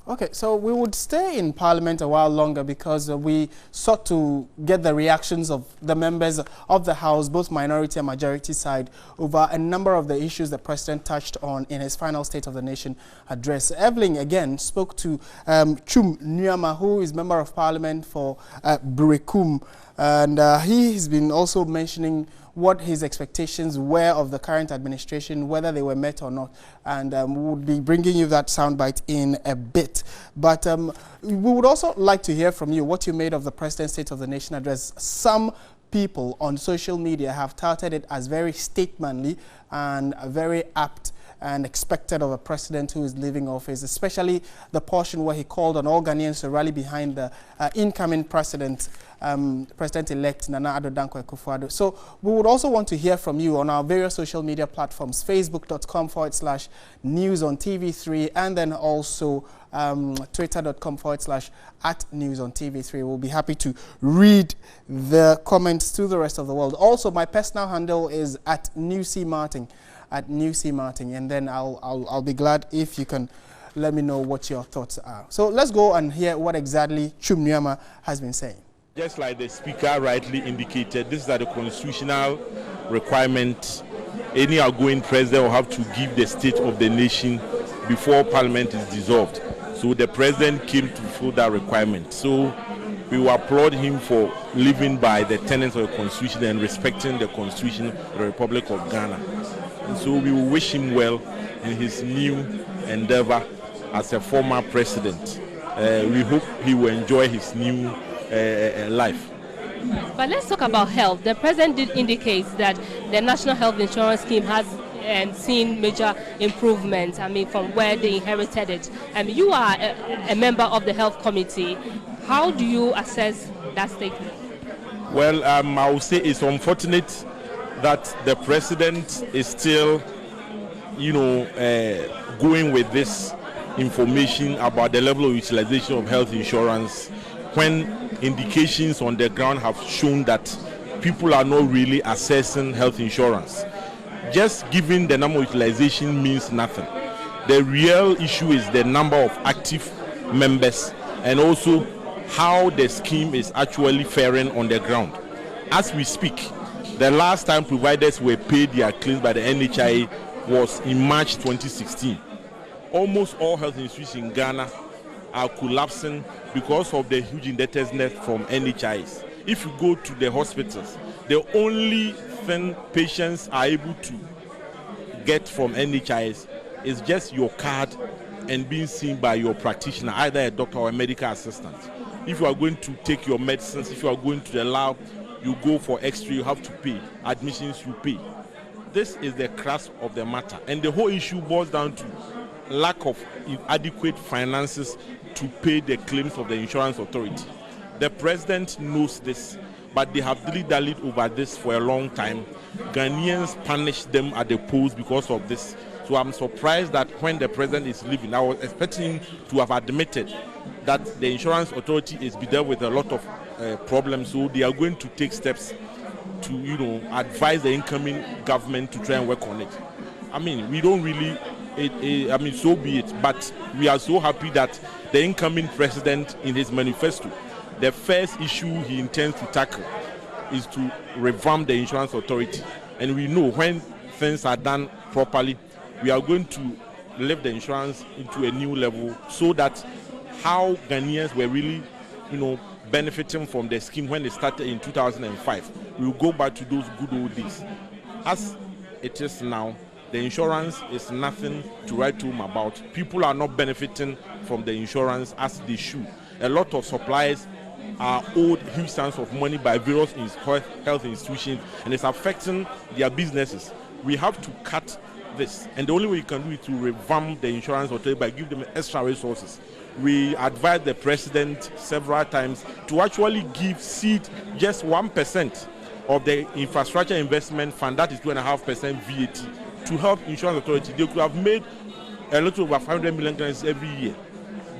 Okay, so we would stay in Parliament a while longer because we sought to get the reactions of the members of the House, both minority and majority side, over a number of the issues the President touched on in his final State of the Nation address. Evelyn, again, spoke to Chum Nyama, who is Member of Parliament for Berekum, and he has been also mentioning what his expectations were of the current administration, whether they were met or not. And we'll be bringing you that soundbite in a bit. But we would also like to hear from you what you made of the President's State of the Nation address. Some people on social media have touted it as very statesmanly and very apt and expected of a president who is leaving office, especially the portion where he called on all Ghanaians to rally behind the incoming president, President-elect Nana Addo Dankwa Akufo-Addo. So we would also want to hear from you on our various social media platforms, facebook.com/news on TV3, and then also twitter.com/@news on TV3. We'll be happy to read the comments to the rest of the world. Also, my personal handle is @NewCMartin. And then I'll be glad if you can let me know what your thoughts are. So let's go and hear what exactly Chum Nyama has been saying. Just like the Speaker rightly indicated, this is a constitutional requirement. Any outgoing president will have to give the State of the Nation before Parliament is dissolved. So the President came to fulfill that requirement. So we will applaud him for living by the tenets of the Constitution and respecting the Constitution of the Republic of Ghana. And so we will wish him well in his new endeavor as a former president. We hope he will enjoy his new life. But let's talk about health. The president did indicate that the National Health Insurance Scheme has seen major improvements, from where they inherited it. You are a member of the Health Committee. How do you assess that statement? Well, I would say it's unfortunate that the president is still, going with this information about the level of utilization of health insurance when indications on the ground have shown that people are not really assessing health insurance. Just giving the number of utilization means nothing. The real issue is the number of active members and also how the scheme is actually faring on the ground. As we speak, the last time providers were paid their claims by the NHIA was in March 2016. Almost all health institutions in Ghana are collapsing because of the huge indebtedness from NHIs. If you go to the hospitals, the only thing patients are able to get from NHIs is just your card and being seen by your practitioner, either a doctor or a medical assistant. If you are going to take your medicines, if you are going to the lab, you go for X-ray, you have to pay. Admissions, you pay. This is the crux of the matter. And the whole issue boils down to lack of adequate finances to pay the claims of the insurance authority. The president knows this, but they have dilly-dallied over this for a long time. Ghanaians punish them at the polls because of this. So I'm surprised that when the president is leaving, I was expecting him to have admitted that the insurance authority is dealt with a lot of problems. So they are going to take steps to, advise the incoming government to try and work on it. We don't really, so be it. But we are so happy that the incoming president, in his manifesto, the first issue he intends to tackle is to revamp the insurance authority. And we know when things are done properly, we are going to lift the insurance into a new level so that how Ghanaians were really, benefiting from the scheme when it started in 2005, we will go back to those good old days. As it is now, the insurance is nothing to write home about. People are not benefiting from the insurance as they should. A lot of suppliers are owed huge sums of money by various health institutions, and it's affecting their businesses. We have to cut this, and the only way you can do it is to revamp the insurance authority by giving them extra resources. We advised the president several times to actually seed just 1% of the infrastructure investment fund, that is 2.5% VAT, to help insurance authority. They could have made a little over 500 million every year,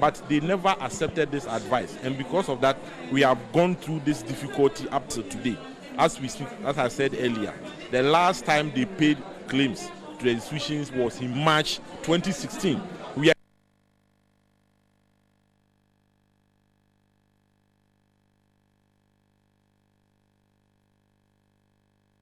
but they never accepted this advice, and because of that, we have gone through this difficulty up to today. As we speak, as I said earlier, the last time they paid claims to the institutions was in March 2016.